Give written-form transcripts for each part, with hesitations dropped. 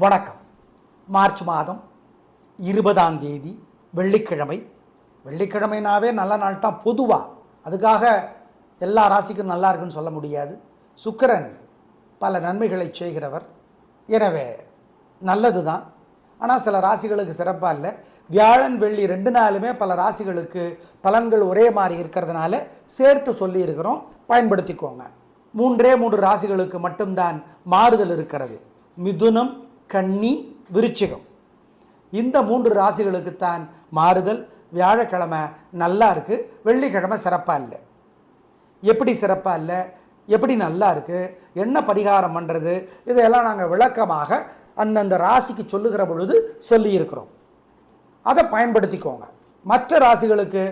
வணக்கம். மார்ச் மாதம் 20ஆம் தேதி வெள்ளிக்கிழமை. வெள்ளிக்கிழமைனாவே நல்ல நாள் தான் பொதுவாக. அதுக்காக எல்லா ராசிக்கும் நல்லா இருக்குன்னு சொல்ல முடியாது. சுக்கிரன் பல நன்மைகளை செய்கிறவர், எனவே நல்லது தான். ஆனால் சில ராசிகளுக்கு சிறப்பாக இல்லை. வியாழன் வெள்ளி 2 நாளுமே பல ராசிகளுக்கு பலன்கள் ஒரே மாதிரி இருக்கிறதுனால சேர்த்து சொல்லியிருக்கிறோம், பயன்படுத்திக்கோங்க. 3 ராசிகளுக்கு மட்டும்தான் மாறுதல் இருக்கிறது. மிதுனம், கன்னி, விருச்சிகம். இந்த 3 ராசிகளுக்குத்தான் மாறுதல். வியாழக்கிழமை நல்லா இருக்குது, வெள்ளிக்கிழமை சிறப்பாக இல்லை. எப்படி சிறப்பாக இல்லை, எப்படி நல்லா இருக்குது, என்ன பரிகாரம் பண்ணுறது, இதையெல்லாம் நாங்கள் விளக்கமாக அந்தந்த ராசிக்கு சொல்லுகிற பொழுது சொல்லியிருக்கிறோம். அதை பயன்படுத்திக்கோங்க. மற்ற ராசிகளுக்கு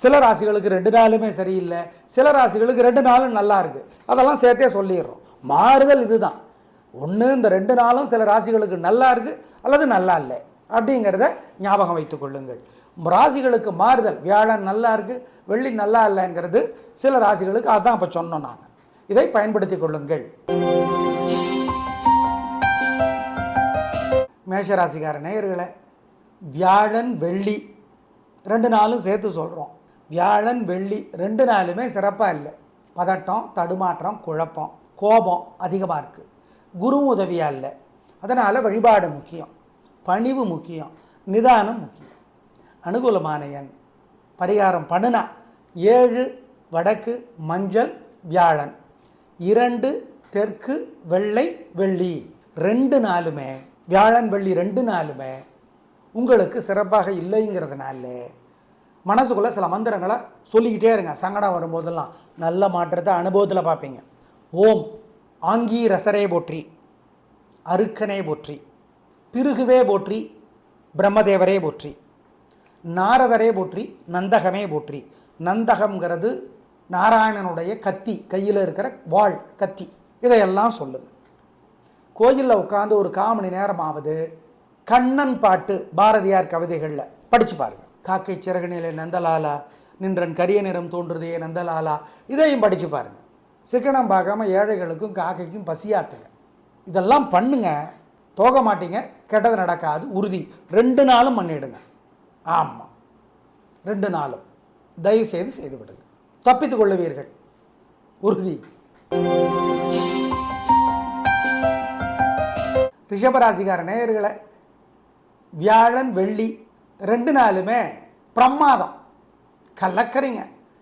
சில ராசிகளுக்கு 2 நாளுமே சரியில்லை, சில ராசிகளுக்கு 2 நாளும் நல்லா இருக்குது. அதெல்லாம் சேர்த்தே சொல்லிடுறோம். மாறுதல் இதுதான். ஒன்று, இந்த 2 நாளும் சில ராசிகளுக்கு நல்லா இருக்குது அல்லது நல்லா இல்லை அப்படிங்கிறத ஞாபகம் வைத்துக் கொள்ளுங்கள். ராசிகளுக்கு மாறுதல், வியாழன் நல்லா இருக்குது, வெள்ளி நல்லா இல்லைங்கிறது சில ராசிகளுக்கு. அதான் இப்போ சொன்னோம் நாங்கள். இதை பயன்படுத்தி கொள்ளுங்கள். மேஷராசிக்கார நேயர்களை, வியாழன் வெள்ளி 2 நாளும் சேர்த்து சொல்கிறோம். வியாழன் வெள்ளி 2 நாளுமே சிறப்பாக இல்லை. பதட்டம், தடுமாற்றம், குழப்பம், கோபம் அதிகமாக இருக்குது. குரு உதவியாக இல்லை. அதனால் வழிபாடு முக்கியம், பணிவு முக்கியம், நிதானம் முக்கியம். அனுகூலமான எண் பரிகாரம் பண்ணுனா 7 வடக்கு மஞ்சள் வியாழன், 2 தெற்கு வெள்ளை வெள்ளி. 2 நாளுமே வியாழன் வெள்ளி 2 நாளுமே உங்களுக்கு சிறப்பாக இல்லைங்கிறதுனால மனசுக்குள்ளே சில மந்திரங்களை சொல்லிக்கிட்டே இருங்க. சங்கடம் வரும்போதெல்லாம் நல்ல மாற்றத்தை அனுபவத்தில் பார்ப்பீங்க. ஓம் ஆங்கி ரசரே போற்றி, அருக்கனே போற்றி, பிருகுவே போற்றி, பிரம்மதேவரே போற்றி, நாரதரே போற்றி, நந்தகமே போற்றி. நந்தகம்ங்கிறது நாராயணனுடைய கத்தி, கையில் இருக்கிற வாள் கத்தி. இதையெல்லாம் சொல்லுது. கோயிலில் உட்காந்து ஒரு 1/4 மணி நேரமாவது கண்ணன் பாட்டு பாரதியார் கவிதைகளில் படித்து பாருங்கள். காக்கை சிறகு நிலை நந்தலாலா, நின்றன் கரிய நிறம் தோன்றுதே நந்தலாலா. இதையும் படித்து பாருங்கள். சிக்கனம் பார்க்காம ஏழைகளுக்கும் காக்கைக்கும் பசியாத்துங்க. இதெல்லாம் பண்ணுங்க, தோக மாட்டீங்க, கெட்டது நடக்காது உறுதி. 2 நாளும் பண்ணிவிடுங்க. ஆமாம், 2 நாளும் தயவு செய்து விடுங்க, தப்பித்துக் கொள்ளுவீர்கள், உறுதி. ரிஷபராசிக்கார நேயர்களை, வியாழன் வெள்ளி 2 நாளுமே பிரமாதம், கலக்கறீங்க,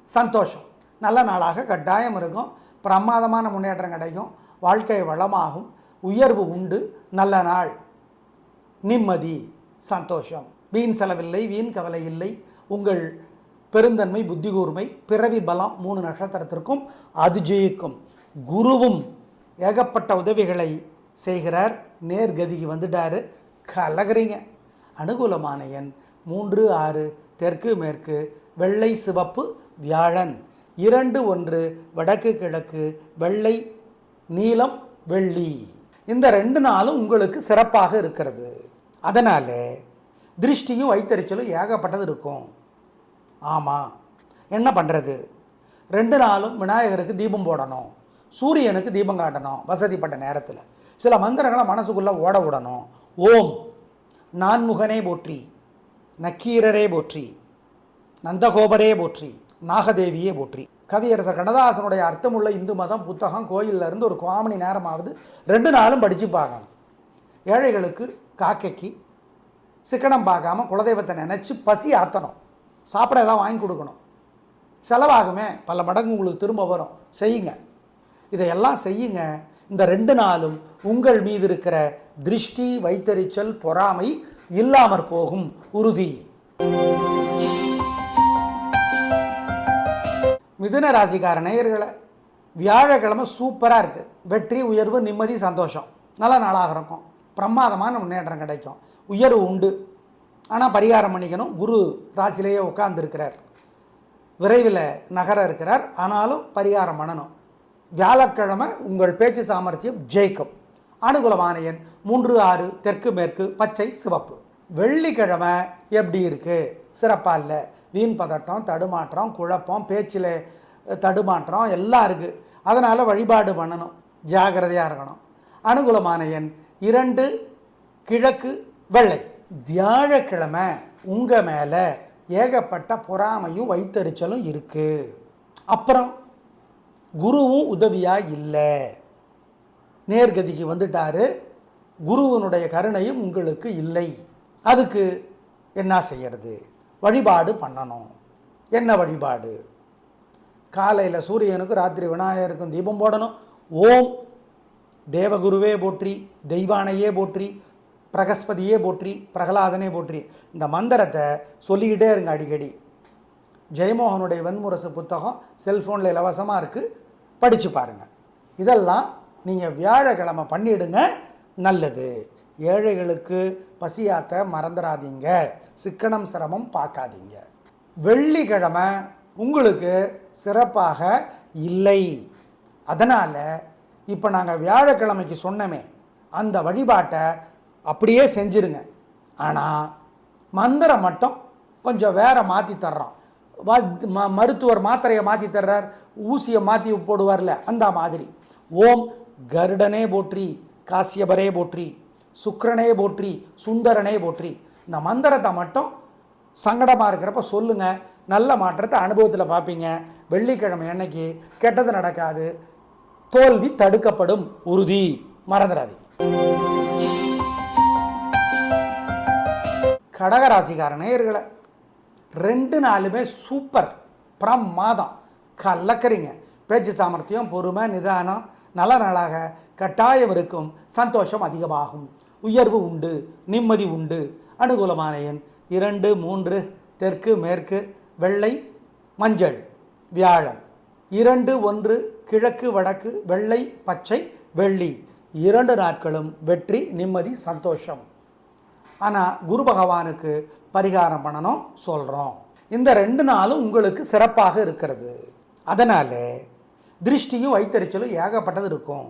சந்தோஷம். நல்ல நாளாக கட்டாயம் இருக்கும். பிரமாதமான முன்னேற்றம் கிடைக்கும். வாழ்க்கை வளமாகும், உயர்வு உண்டு. நல்ல நாள், நிம்மதி, சந்தோஷம். வீண் செலவில்லை, வீண் கவலை இல்லை. உங்கள் பெருந்தன்மை, புத்தி கூர்மை, பிறவி பலம் 3 நட்சத்திரத்திற்கும் அது ஜெயிக்கும். குருவும் ஏகப்பட்ட உதவிகளை செய்கிறார். நேர்கதிக்கு வந்துட்டார், கலகிறீங்க. அனுகூலமான எண் 3, 6 தெற்கு மேற்கு வெள்ளை சிவப்பு வியாழன், 2, 1 வடக்கு கிழக்கு வெள்ளை நீலம் வெள்ளி. இந்த 2 நாளும் உங்களுக்கு சிறப்பாக இருக்கிறது. அதனால் திருஷ்டியும் வைத்தறிச்சலும் ஏகப்பட்டது இருக்கும். ஆமாம், என்ன பண்ணுறது? 2 நாளும் விநாயகருக்கு தீபம் போடணும், சூரியனுக்கு தீபம் காட்டணும். வசதிப்பட்ட நேரத்தில் சில மந்திரங்களை மனசுக்குள்ளே ஓட விடணும். ஓம் நான்முகனே போற்றி, நக்கீரரே போற்றி, நந்தகோபரே போற்றி, நாகதேவியே போற்றி. கவியரசர் கண்ணதாசனுடைய அர்த்தமுள்ள இந்து மதம் புத்தகம் கோயிலில் இருந்து ஒரு 1/4 மணி நேரமாவது 2 நாளும் படித்து பார்க்கணும். ஏழைகளுக்கு காக்கைக்கு சிக்கனம் பார்க்காம குலதெய்வத்தை நினச்சி பசி ஆற்றணும். சாப்பிட ஏதாவது வாங்கி கொடுக்கணும். செலவாகுமே, பல மடங்கு உங்களுக்கு திரும்ப வரும். செய்யுங்க, இதையெல்லாம் செய்யுங்க. இந்த 2 நாளும் உங்கள் மீது இருக்கிற திருஷ்டி, வைத்தறிச்சல், பொறாமை இல்லாமற் போகும், உறுதி. மிதுன ராசிக்கார நேயர்களை, வியாழக்கிழமை சூப்பராக இருக்குது. வெற்றி, உயர்வு, நிம்மதி, சந்தோஷம். நல்ல நாளாக இருக்கும். பிரமாதமான முன்னேற்றம் கிடைக்கும். உயர்வு உண்டு. ஆனால் பரிகாரம் பண்ணிக்கணும். குரு ராசியிலேயே உட்கார்ந்துருக்கிறார், விரைவில் நகர இருக்கிறார். ஆனாலும் பரிகாரம் பண்ணணும். வியாழக்கிழமை உங்கள் பேச்சு சாமர்த்தியம் ஜெயிக்கும். அனுகூலமான எண் 3, 6 தெற்கு மேற்கு பச்சை சிவப்பு. வெள்ளிக்கிழமை எப்படி இருக்குது? சிறப்பாக இல்லை. வீண் பதட்டம், தடுமாற்றம், குழப்பம், பேச்சில் தடுமாற்றம் எல்லாம் இருக்குது. அதனால் வழிபாடு பண்ணணும், ஜாகிரதையாக இருக்கணும். அனுகூலமான எண் 2, கிழக்கு வெள்ளை. வியாழக்கிழமை உங்கள் மேலே ஏகப்பட்ட பொறாமையும் வைத்தறிச்சலும் இருக்குது. அப்புறம் குருவும் உதவியாக இல்லை, நேர்கதிக்கு வந்துட்டார். குருவனுடைய கருணையும் உங்களுக்கு இல்லை. அதுக்கு என்ன செய்யறது? வழிபாடு பண்ணணும். என்ன வழிபாடு? காலையில் சூரியனுக்கும் ராத்திரி விநாயகருக்கும் தீபம் போடணும். ஓம் தேவகுருவே போற்றி, தெய்வானையே போற்றி, பிரகஸ்பதியே போற்றி, பிரகலாதனே போற்றி, இந்த மந்திரத்தை சொல்லிக்கிட்டே இருங்க அடிக்கடி. ஜெயமோகனுடைய வெண்முரசு புத்தகம் செல்ஃபோனில் இலவசமாக இருக்குது, படித்து பாருங்கள். இதெல்லாம் நீங்கள் வியாழக்கிழமை பண்ணிவிடுங்க, நல்லது. ஏழைகளுக்கு பசியாத்த மறந்துடாதீங்க, சிக்கனம் சிரமம் பார்க்காதீங்க. வெள்ளிக்கிழமை உங்களுக்கு சிறப்பாக இல்லை. அதனால் இப்போ நாங்கள் வியாழக்கிழமைக்கு சொன்னமே அந்த வழிபாட்டை அப்படியே செஞ்சுருங்க. ஆனால் மந்திரம் மட்டும் கொஞ்சம் வேற மாற்றி தர்றோம். மருத்துவர் மாத்திரையை மாற்றி தர்றார், ஊசியை மாற்றி போடுவார்ல, அந்த மாதிரி. ஓம் கருடனே போற்றி, காசியபரே போற்றி, சுக்கிரனே போற்றி, சுந்தரனே போற்றி, இந்த மந்திரத்தை மட்டும் சங்கடமாக இருக்கிறப்ப சொல்லுங்கள். நல்ல மாற்றத்தை அனுபவத்தில் பார்ப்பீங்க. வெள்ளிக்கிழமை அன்னைக்கு கெட்டது நடக்காது, தோல்வி தடுக்கப்படும், உறுதி. மறந்துடாதீங்க. கடகராசிக்கார நேயர்களை 2 நாளுமே சூப்பர் பிரமாதம். கலக்கறீங்க. பேச்சு சாமர்த்தியம், பொறுமை, நிதானம் நல்ல நாளாக கட்டாயம் இருக்கும். சந்தோஷம் அதிகமாகும். உயர்வு உண்டு, நிம்மதி உண்டு. அனுகூலமான எண் 2, 3, தெற்கு மேற்கு, வெள்ளை மஞ்சள். வியாழன் 2, 1, கிழக்கு வடக்கு, வெள்ளை பச்சை வெள்ளி. 2 நாட்களும் வெற்றி, நிம்மதி, சந்தோஷம். ஆனால் குரு பகவானுக்கு பரிகாரம் பண்ணணும் சொல்கிறோம். இந்த 2 நாளும் உங்களுக்கு சிறப்பாக இருக்கிறது. அதனால் திருஷ்டியும் வைத்தறிச்சலும் ஏகப்பட்டது இருக்கும்.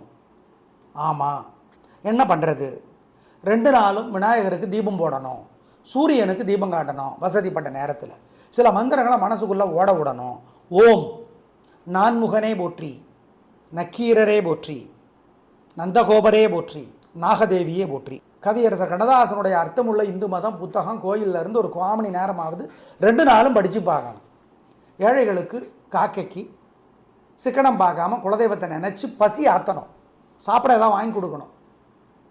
ஆமாம், என்ன பண்ணுறது? 2 நாளும் விநாயகருக்கு தீபம் போடணும், சூரியனுக்கு தீபம் காட்டணும். வசதிப்பட்ட நேரத்தில் சில மந்திரங்களை மனசுக்குள்ளே ஓட விடணும். ஓம் நான்முகனே போற்றி, நக்கீரரே போற்றி, நந்தகோபரே போற்றி, நாகதேவியே போற்றி. கவியரசர் கண்ணதாசனுடைய அர்த்தமுள்ள இந்து மதம் புத்தகம் கோயிலில் இருந்து ஒரு 1/4 மணி நேரமாவது 2 நாளும் படித்து பார்க்கணும். ஏழைகளுக்கு, காக்கைக்கு சிக்கனம் பார்க்காம குலதெய்வத்தை நினச்சி பசி ஆற்றணும். சாப்பிட ஏதாவது வாங்கி கொடுக்கணும்.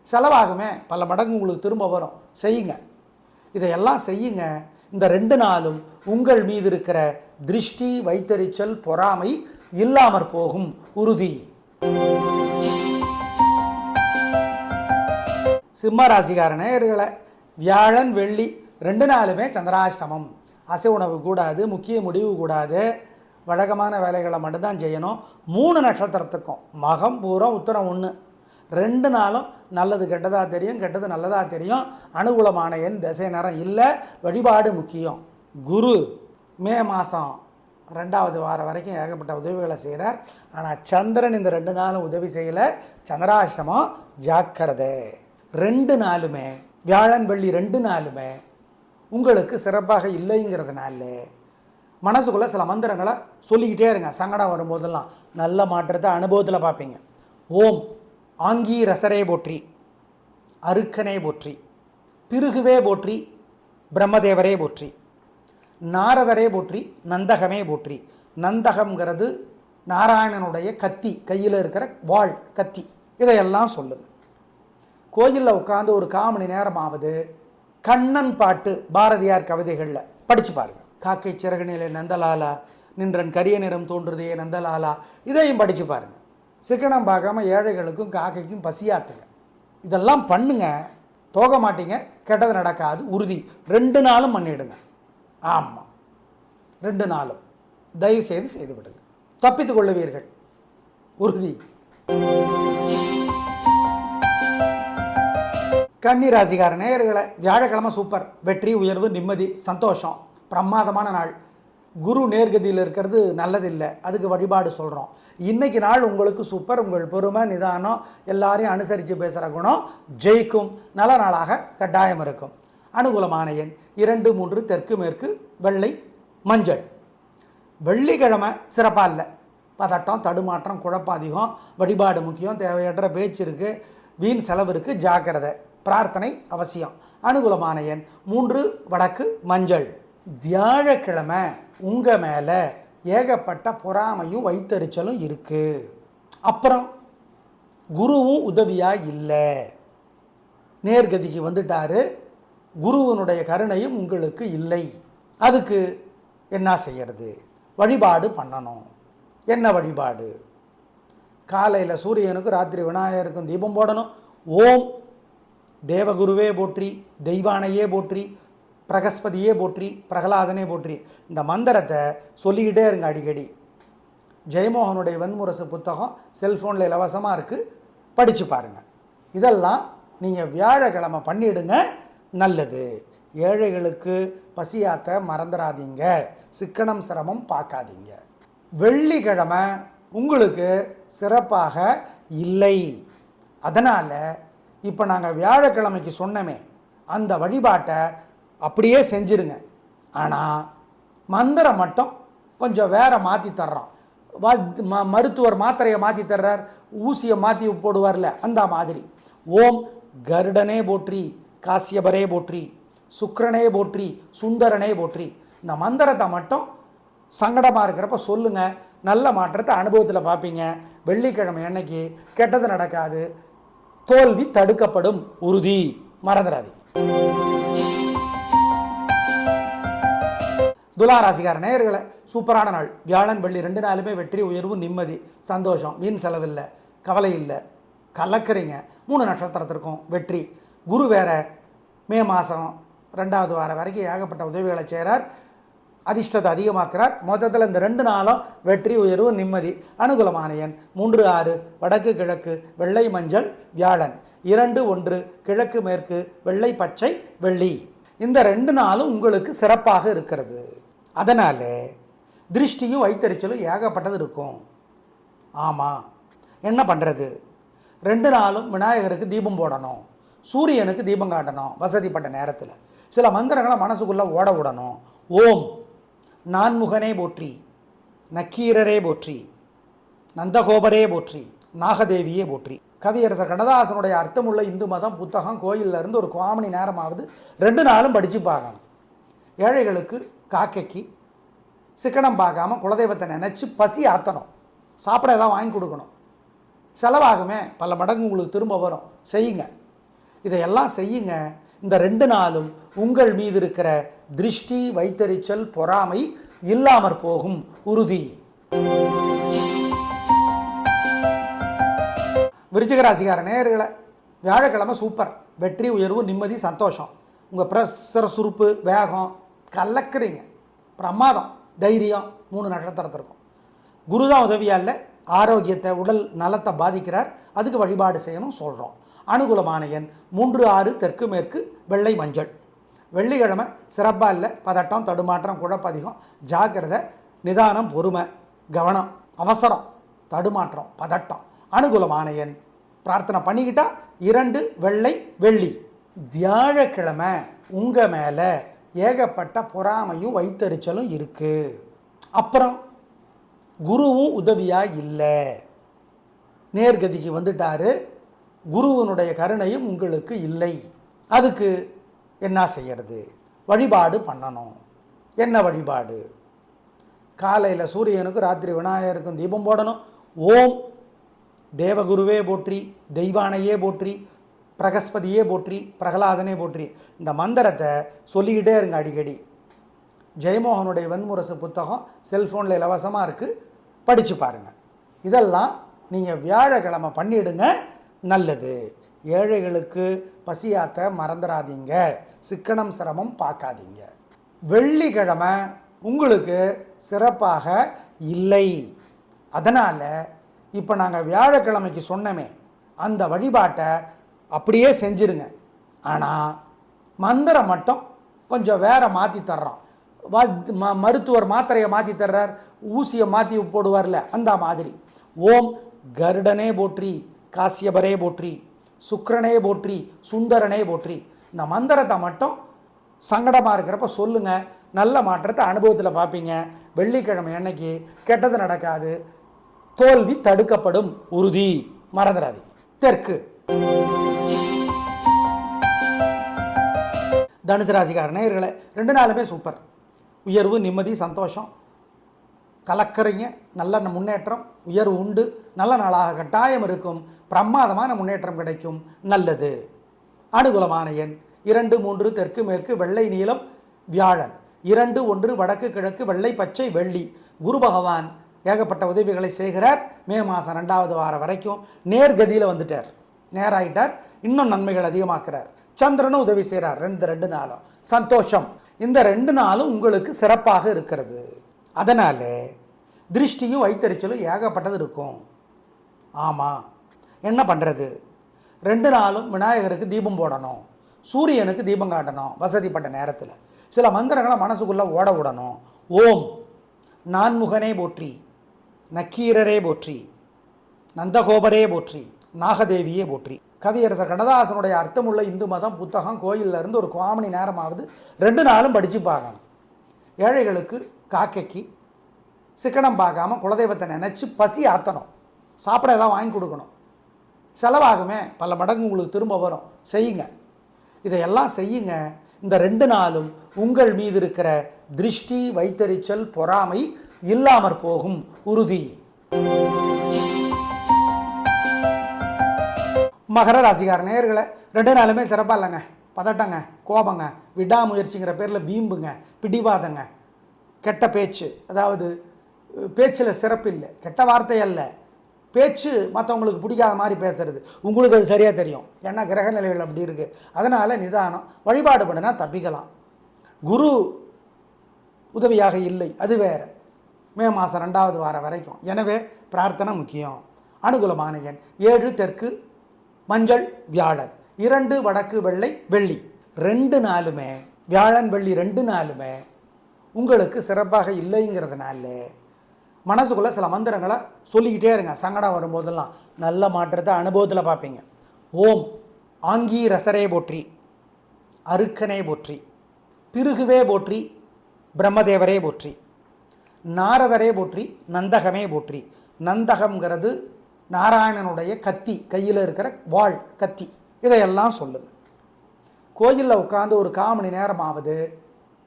செலவாகுமே, பல மடங்கு உங்களுக்கு திரும்ப வரும். செய்யுங்க, இதையெல்லாம் செய்யுங்க. இந்த 2 நாளும் உங்கள் மீது இருக்கிற திருஷ்டி, வைத்தறிச்சல், பொறாமை இல்லாமற் போகும், உறுதி. சிம்ம ராசிக்கார நேயர்களை வியாழன் வெள்ளி 2 நாளுமே சந்திராஷ்டமம். அசை உணவு கூடாது, முக்கிய முடிவு கூடாது, வழக்கமான வேலைகளை மட்டும்தான் செய்யணும். 3 நட்சத்திரத்துக்கும் மகம் பூரம் உத்தரம் 1 2 நாளும் நல்லது கெட்டதாக தெரியும், கெட்டது நல்லதாக தெரியும். அனுகூலமான எண் திசை நேரம் இல்லை. வழிபாடு முக்கியம். குரு மே மாதம் 2வது வாரம் வரைக்கும் ஏகப்பட்ட உதவிகளை செய்கிறார். ஆனால் சந்திரன் இந்த 2 நாளும் உதவி செய்யலை. சந்திராசிரமம், ஜாக்கிரதை. 2 நாளுமே வியாழன் வெள்ளி 2 நாளுமே உங்களுக்கு சிறப்பாக இல்லைங்கிறதுனால மனசுக்குள்ளே சில மந்திரங்களை சொல்லிக்கிட்டே இருங்க. சங்கடம் வரும்போதெல்லாம் நல்ல மாற்றத்தை அனுபவத்தில் பார்ப்பீங்க. ஓம் ஆங்கி ரசரே போற்றி, அருக்கனே போற்றி, பிருகுவே போற்றி, பிரம்மதேவரே போற்றி, நாரதரே போற்றி, நந்தகமே போற்றி. நந்தகம்ங்கிறது நாராயணனுடைய கத்தி, கையில் இருக்கிற வாள் கத்தி. இதையெல்லாம் சொல்லுது. கோயிலில் உட்காந்து ஒரு 1/4 மணி நேரமாவது கண்ணன் பாட்டு பாரதியார் கவிதைகளில் படித்து பாருங்கள். காக்கை சிறகு நிலை நந்தலாலா, நின்றன் கரிய நிறம் தோன்றுதே நந்தலாலா, இதையும் படித்து பாருங்கள். சிக்கனம் பார்க்காம ஏழைகளுக்கும் காக்கைக்கும் பசியாத்துங்க. இதெல்லாம் பண்ணுங்க, தோக மாட்டீங்க, கெட்டது நடக்காது, உறுதி. 2 நாளும் பண்ணிவிடுங்க. ஆமாம், 2 நாளும் தயவு செய்து விடுங்க, தப்பித்துக் கொள்ளுவீர்கள், உறுதி. கன்னி ராசிக்கார நேயர்களை வியாழக்கிழமை சூப்பர். வெற்றி, உயர்வு, நிம்மதி, சந்தோஷம், பிரமாதமான நாள். குரு நேர்கதியில் இருக்கிறது நல்லதில்லை, அதுக்கு வழிபாடு சொல்கிறோம். இன்றைக்கி நாள் உங்களுக்கு சூப்பர். உங்கள் பொறுமை, நிதானம், எல்லாரையும் அனுசரித்து பேசுகிற குணம் ஜெயிக்கும். நல்ல நாளாக கட்டாயம் இருக்கும். அனுகூலமான எண் 2, 3, தெற்கு மேற்கு, வெள்ளை மஞ்சள். வெள்ளிக்கிழமை சிறப்பாக இல்லை. பதட்டம், தடுமாற்றம், குழப்பம் அதிகம். வழிபாடு முக்கியம். தேவையற்ற பேச்சு இருக்குது, வீண் செலவு இருக்குது, ஜாக்கிரதை. பிரார்த்தனை அவசியம். அனுகூலமான எண் 3, வடக்கு மஞ்சள். வியாழக்கிழமை உங்கள் மேலே ஏகப்பட்ட பொறாமையும் வைத்தறிச்சலும் இருக்குது. அப்புறம் குருவும் உதவியாக இல்லை, நேர்கதிக்கு வந்துட்டாரு, குருவனுடைய கருணையும் உங்களுக்கு இல்லை. அதுக்கு என்ன செய்யறது? வழிபாடு பண்ணணும். என்ன வழிபாடு? காலையில் சூரியனுக்கும் ராத்திரி விநாயகருக்கும் தீபம் போடணும். ஓம் தேவகுருவே போற்றி, தெய்வானையே போற்றி, பிரகஸ்பதியே போற்றி, பிரகலாதனே போற்றி, இந்த மந்திரத்தை சொல்லிக்கிட்டே இருங்க அடிக்கடி. ஜெயமோகனுடைய வெண்முரசு புத்தகம் செல்ஃபோனில் இலவசமாக இருக்குது, படித்து பாருங்கள். இதெல்லாம் நீங்கள் வியாழக்கிழமை பண்ணிவிடுங்க, நல்லது. ஏழைகளுக்கு பசியாத்த மறந்துடாதீங்க, சிக்கனம் சிரமம் பார்க்காதீங்க. வெள்ளிக்கிழமை உங்களுக்கு சிறப்பாக இல்லை. அதனால் இப்போ நாங்கள் வியாழக்கிழமைக்கு சொன்னமே அந்த வழிபாட்டை அப்படியே செஞ்சுருங்க. ஆனால் மந்திரம் மட்டும் கொஞ்சம் வேறு மாற்றி தர்றோம். மருத்துவர் மாத்திரையை மாற்றி தர்றார், ஊசியை மாற்றி போடுவார்ல, அந்த மாதிரி. ஓம் கருடனே போற்றி, காசியபரே போற்றி, சுக்கிரனே போற்றி, சுந்தரனே போற்றி, இந்த மந்திரத்தை மட்டும் சங்கடமாக இருக்கிறப்ப சொல்லுங்கள். நல்ல மாற்றத்தை அனுபவத்தில் பார்ப்பீங்க. வெள்ளிக்கிழமை அன்னைக்கு கெட்டது நடக்காது, தோல்வி தடுக்கப்படும், உறுதி. மறந்துடாது. துளாராசிக்கார நேயர்களை, சூப்பரான நாள். வியாழன் வெள்ளி 2 நாளுமே வெற்றி, உயர்வு, நிம்மதி, சந்தோஷம், வீண் செலவில்லை, கவலை இல்லை, கலக்கிறீங்க. 3 நட்சத்திரத்திற்கும் வெற்றி. குரு வேற மே மாதம் 2வது வாரம் வரைக்கும் ஏகப்பட்ட உதவிகளை செய்கிறார், அதிர்ஷ்டத்தை அதிகமாக்குறார். மொத்தத்தில் இந்த 2 நாளும் வெற்றி, உயர்வு, நிம்மதி. அனுகூலமான எண் 3, 6, வடக்கு கிழக்கு, வெள்ளை மஞ்சள், வியாழன். 2, 1, கிழக்கு மேற்கு, வெள்ளை பச்சை, வெள்ளி. இந்த 2 நாளும் உங்களுக்கு சிறப்பாக இருக்கிறது. அதனால் திருஷ்டியும் வைத்தறிச்சலும் ஏகப்பட்டது இருக்கும். ஆமாம், என்ன பண்ணுறது? 2 நாளும் விநாயகருக்கு தீபம் போடணும், சூரியனுக்கு தீபம் காட்டணும். வசதிப்பட்ட நேரத்தில் சில மந்திரங்களை மனசுக்குள்ளே ஓட விடணும். ஓம் நான்முகனே போற்றி, நக்கீரரே போற்றி, நந்தகோபரே போற்றி, நாகதேவியே போற்றி. கவியரசர் கண்ணதாசனுடைய அர்த்தமுள்ள இந்து மதம் புத்தகம் கோயிலில் இருந்து ஒரு 1/4 மணி நேரமாவது 2 நாளும் படித்து பார்க்கணும். ஏழைகளுக்கு, காக்கைக்கு சிக்கனம் பார்க்காம குலதெய்வத்தை நினச்சி பசி ஆற்றணும். சாப்பிட ஏதாவது வாங்கி கொடுக்கணும். செலவாகுமே, பல மடங்கு உங்களுக்கு திரும்ப வரும். செய்யுங்க, இதையெல்லாம் செய்யுங்க. இந்த 2 நாளும் உங்கள் மீது இருக்கிற திருஷ்டி, வைத்தறிச்சல், பொறாமை இல்லாமற் போகும், உறுதி. விருச்சிக ராசிக்கார நேயர்களை, வியாழக்கிழமை சூப்பர். வெற்றி, உயர்வு, நிம்மதி, சந்தோஷம். உங்கள் பிரசர சுறுப்பு, வேகம், கலக்கிறீங்க. பிரமாதம், தைரியம். 3 நட்சத்திரத்திற்கும் குரு தான் உதவியாக இல்லை, ஆரோக்கியத்தை, உடல் நலத்தை பாதிக்கிறார். அதுக்கு வழிபாடு செய்யணும் சொல்கிறோம். அனுகூலமான எண் 3, 6, தெற்கு மேற்கு, வெள்ளை மஞ்சள். வெள்ளிக்கிழமை சிறப்பாக இல்லை, பதட்டம், தடுமாற்றம், குழப்பதிகம், ஜாக்கிரதை, நிதானம், பொறுமை, கவனம், அவசரம், தடுமாற்றம், பதட்டம். அனுகூலமான எண், பிரார்த்தனை பண்ணிக்கிட்டா 2, வெள்ளை, வெள்ளி. வியாழக்கிழமை உங்கள் மேலே ஏகப்பட்ட பொறாமையும் வைத்தறிச்சலும் இருக்குது. அப்புறம் குருவும் உதவியாக இல்லை, நேர்கதிக்கு வந்துட்டாரு, குருவனுடைய கருணையும் உங்களுக்கு இல்லை. அதுக்கு என்ன செய்யறது? வழிபாடு பண்ணணும். என்ன வழிபாடு? காலையில் சூரியனுக்கும் ராத்திரி விநாயகருக்கும் தீபம் போடணும். ஓம் தேவகுருவே போற்றி, தெய்வானையே போற்றி, பிரகஸ்பதியே போற்றி, பிரகலாதனே போற்றி, இந்த மந்திரத்தை சொல்லிக்கிட்டே இருங்க அடிக்கடி. ஜெயமோகனுடைய வெண்முரசு புத்தகம் செல்ஃபோனில் இலவசமாக இருக்குது, படித்து பாருங்கள். இதெல்லாம் நீங்கள் வியாழக்கிழமை பண்ணிவிடுங்க, நல்லது. ஏழைகளுக்கு பசியாத்த மறந்துடாதீங்க, சிக்கனம் சிரமம் பார்க்காதீங்க. வெள்ளிக்கிழமை உங்களுக்கு சிறப்பாக இல்லை. அதனால் இப்போ நாங்கள் வியாழக்கிழமைக்கு சொன்னமே அந்த வழிபாட்டை அப்படியே செஞ்சுருங்க. ஆனால் மந்திரம் மட்டும் கொஞ்சம் வேறு மாற்றி தர்றோம். மருத்துவர் மாத்திரையை மாற்றி தர்றார், ஊசியை மாற்றி போடுவார்ல, அந்த மாதிரி. ஓம் கருடனே போற்றி, காசியபரே போற்றி, சுக்கிரனே போற்றி, சுந்தரனே போற்றி, இந்த மந்திரத்தை மட்டும் சங்கடமாக இருக்கிறப்ப சொல்லுங்கள். நல்ல மாற்றத்தை அனுபவத்தில் பார்ப்பீங்க. வெள்ளிக்கிழமை அன்னைக்கு கெட்டது நடக்காது, தோல்வி தடுக்கப்படும், உறுதி. மறந்துடாது. தெற்கு தனுசு ராசிக்கார நேயர்களே, 2 நாளுமே சூப்பர். உயர்வு, நிம்மதி, சந்தோஷம், கலக்கறீங்க, நல்ல முன்னேற்றம், உயர்வு உண்டு, நல்ல நாளாக கட்டாயம் இருக்கும், பிரமாதமான முன்னேற்றம் கிடைக்கும், நல்லது. அனுகூலமான எண் 2, 3, தெற்கு மேற்கு, வெள்ளை நீலம், வியாழன். 2, 1 வடக்கு கிழக்கு, வெள்ளை பச்சை, வெள்ளி. குரு பகவான் ஏகப்பட்ட உதவிகளை செய்கிறார். மே மாதம் 2வது வாரம் வரைக்கும் நேர்கதியில் வந்துட்டார், நேராயிட்டார், இன்னும் நன்மைகள் அதிகமாக்குறார். சந்திரனும் உதவி செய்கிறார். 2 நாளும் சந்தோஷம். இந்த 2 நாளும் உங்களுக்கு சிறப்பாக இருக்கிறது. அதனால் திருஷ்டியும் வைத்தறிச்சலும் ஏகப்பட்டது இருக்கும். ஆமாம், என்ன பண்ணுறது? 2 நாளும் விநாயகருக்கு தீபம் போடணும், சூரியனுக்கு தீபம் காட்டணும். வசதிப்பட்ட நேரத்தில் சில மந்திரங்களை மனசுக்குள்ளே ஓட விடணும். ஓம் நான்முகனே போற்றி, நக்கீரரே போற்றி, நந்தகோபரே போற்றி, நாகதேவியே போற்றி. கவியரசர் கண்ணதாசனுடைய அர்த்தமுள்ள இந்து மதம் புத்தகம் கோயிலில் இருந்து ஒரு 1/4 மணி நேரமாவது 2 நாளும் படித்து பார்க்கணும். ஏழைகளுக்கு, காக்கைக்கு சிக்கனம் பார்க்காம குலதெய்வத்தை நினச்சி பசி ஆற்றணும். சாப்பிட ஏதாவது வாங்கி கொடுக்கணும். செலவாகுமே, பல மடங்கு உங்களுக்கு திரும்ப வரும். செய்யுங்க, இதையெல்லாம் செய்யுங்க. இந்த 2 நாளும் உங்கள் மீது இருக்கிற திருஷ்டி, வைத்தறிச்சல், பொறாமை இல்லாமற் போகும், உறுதி. மகர ராசிக்கார நேயர்களே, 2 நாளுமே சிறப்பாக இல்லைங்க. பதட்டங்க, கோபங்க, விடாமுயற்சிங்கிற பேரில் வீம்புங்க, பிடிவாதங்க, கெட்ட பேச்சு. அதாவது பேச்சில் சிறப்பு இல்லை, கெட்ட வார்த்தை அல்ல, பேச்சு மற்றவங்களுக்கு பிடிக்காத மாதிரி பேசுறது. உங்களுக்கு அது சரியாக தெரியும், ஏன்னா கிரக நிலைகள் அப்படி இருக்குது. அதனால் நிதானம், வழிபாடு பண்ணினா தப்பிக்கலாம். குரு உதவியாக இல்லை, அது வேறு. மே மாதம் 2வது வாரம் வரைக்கும். எனவே பிரார்த்தனை முக்கியம். அனுகூலமான எண் 7, தெற்கு மஞ்சள், வியாழன். 2 வடக்கு, வெள்ளை, வெள்ளி. 2 நாளுமே வியாழன், வெள்ளி 2 நாளுமே உங்களுக்கு சிறப்பாக இல்லைங்கிறதுனால மனசுக்குள்ளே சில மந்திரங்களை சொல்லிக்கிட்டே இருங்க. சங்கடம் வரும்போதெல்லாம் நல்ல மாற்றத்தை அனுபவத்தில் பார்ப்பீங்க. ஓம் ஆங்கி ரசரே போற்றி, அருக்கனே போற்றி, பிருகுவே போற்றி, பிரம்மதேவரே போற்றி, நாரதரே போற்றி, நந்தகமே போற்றி. நந்தகம்ங்கிறது நாராயணனுடைய கத்தி, கையில் இருக்கிற வாள், கத்தி. இதையெல்லாம் சொல்லுது. கோயிலில் உட்காந்து ஒரு 1/4 மணி நேரமாவது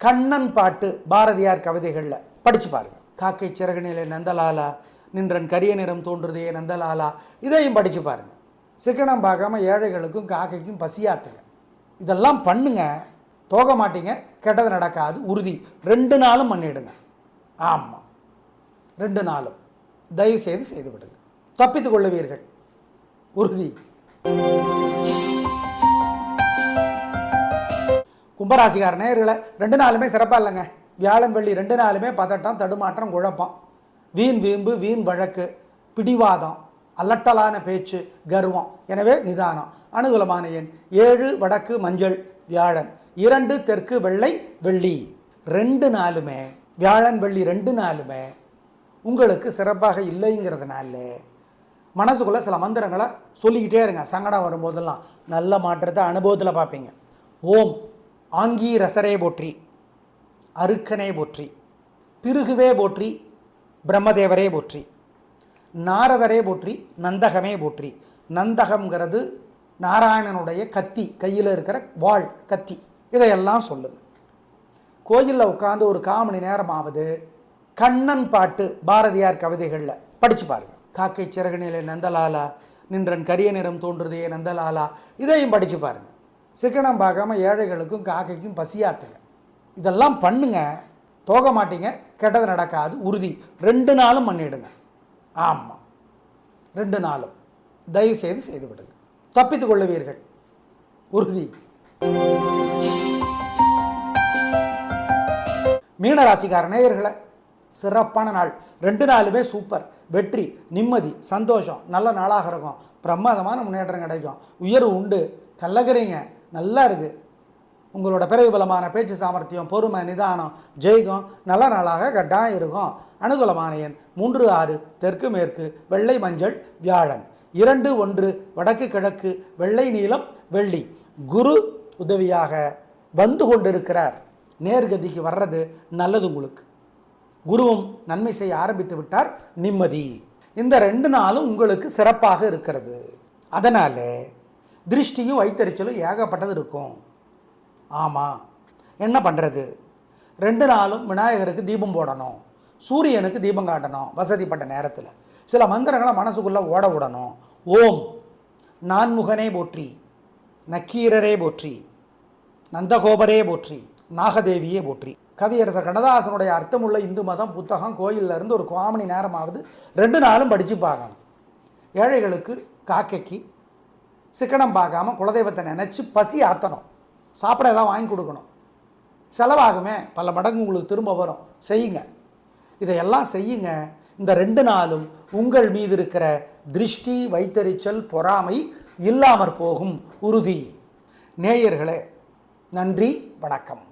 கண்ணன் பாட்டு பாரதியார் கவிதைகளில் படித்து பாருங்கள். காக்கை சிறகுநிலை நந்தலாலா, நின்றன் கரிய நிறம் தோன்றுதே நந்தலாலா, இதையும் படித்து பாருங்கள். சிக்கனம் பார்க்காம ஏழைகளுக்கும் காக்கைக்கும் பசியாத்துங்க. இதெல்லாம் பண்ணுங்க, தோக மாட்டீங்க, கெட்டது நடக்காது, உறுதி. 2 நாளும் பண்ணிவிடுங்க. ஆமாம், 2 நாளும் தயவு செய்து விடுங்க, தப்பித்துக் கொள்ளுவீர்கள், உறுதி. கும்பராசிக்கார நேயர்களை, 2 நாளுமே சிறப்பாக இல்லைங்க. வியாழன் வெள்ளி 2 நாளுமே பதட்டம், தடுமாற்றம், குழப்பம், வீண் வீம்பு, வீண் வழக்கு, பிடிவாதம், அலட்டலான பேச்சு, கர்வம். எனவே நிதானம். அனுகூலமான எண் 7 வடக்கு மஞ்சள், வியாழன். 2 தெற்கு வெள்ளை, வெள்ளி. 2 நாளுமே வியாழன் வெள்ளி 2 நாளுமே உங்களுக்கு சிறப்பாக இல்லைங்கிறதுனால மனசுக்குள்ளே சில மந்திரங்களை சொல்லிக்கிட்டே இருங்க. சங்கடம் வரும்போதெல்லாம் நல்ல மாற்றத்தை அனுபவத்தில் பார்ப்பீங்க. ஓம் ஆங்கி ரசரே போற்றி, அருக்கனே போற்றி, பிருகுவே போற்றி, பிரம்மதேவரே போற்றி, நாரதரே போற்றி, நந்தகமே போற்றி. நந்தகம்ங்கிறது நாராயணனுடைய கத்தி, கையில் இருக்கிற வாள், கத்தி. இதையெல்லாம் சொல்லுது. கோயிலில் உட்காந்து ஒரு 1/4 மணி நேரமாவது கண்ணன் பாட்டு பாரதியார் கவிதைகளில் படித்து பாருங்கள். காக்கை சிறகுநிலை நந்தலாலா, நின்றன் கரிய நிறம் தோன்றுதே நந்தலாலா, இதையும் படித்து பாருங்கள். சிக்கனம் பார்க்காம ஏழைகளுக்கும் காக்கைக்கும் பசியாத்துங்க. இதெல்லாம் பண்ணுங்க, தோக மாட்டீங்க, கெட்டது நடக்காது, உறுதி. 2 நாளும் பண்ணிவிடுங்க. ஆமாம், 2 நாளும் தயவு செய்து விடுங்க, தப்பித்துக் கொள்ளுவீர்கள், உறுதி. மீனராசிக்கார நேயர்களை, சிறப்பான நாள். 2 நாளுமே சூப்பர். வெற்றி, நிம்மதி, சந்தோஷம், நல்ல நாளாக இருக்கும். பிரமாதமான முன்னேற்றம் கிடைக்கும். உயர்வு உண்டு. கல்லகிறீங்க, நல்லா இருக்குது. உங்களோட பிறகு பலமான பேச்சு சாமர்த்தியம், பொறுமை, நிதானம், ஜெயிக்கும். நல்ல நாளாக கட்டாயம் இருக்கும். அனுகூலமான எண் 3, 6 தெற்கு மேற்கு, வெள்ளை மஞ்சள், வியாழன். 2, 1 வடக்கு கிழக்கு, வெள்ளை நீலம், வெள்ளி. குரு உதவியாக வந்து கொண்டிருக்கிறார். நேர்கதிக்கு வர்றது நல்லது. உங்களுக்கு குருவும் நன்மை செய்ய ஆரம்பித்து விட்டார். நிம்மதி. இந்த 2 நாளும் உங்களுக்கு சிறப்பாக இருக்கிறது. அதனால் திருஷ்டியும் வைத்தறிச்சலும் ஏகப்பட்டது இருக்கும். ஆமாம், என்ன பண்ணுறது? 2 நாளும் விநாயகருக்கு தீபம் போடணும், சூரியனுக்கு தீபம் காட்டணும். வசதிப்பட்ட நேரத்தில் சில மந்திரங்களை மனசுக்குள்ளே ஓட விடணும். ஓம் நான்முகனே போற்றி, நக்கீரரே போற்றி, நந்தகோபரே போற்றி, நாகதேவியே போற்றி. கவியரசர் கண்ணதாசனுடைய அர்த்தமுள்ள இந்து மதம் புத்தகம் கோயிலிருந்து ஒரு 1/4 மணி நேரமாவது 2 நாளும் படித்து பார்க்கணும். ஏழைகளுக்கு, காக்கைக்கு சிக்கனம் பார்க்காம குலதெய்வத்தை நினச்சி பசி ஆற்றணும். சாப்பிட ஏதாவது வாங்கி கொடுக்கணும். செலவாகுமே, பல மடங்கு உங்களுக்கு திரும்ப வரும். செய்யுங்க, இதையெல்லாம் செய்யுங்க. இந்த 2 நாளும் உங்கள் மீது இருக்கிற திருஷ்டி, வைத்தறிச்சல், பொறாமை இல்லாமற் போகும். உறுதி. நேயர்களே, நன்றி, வணக்கம்.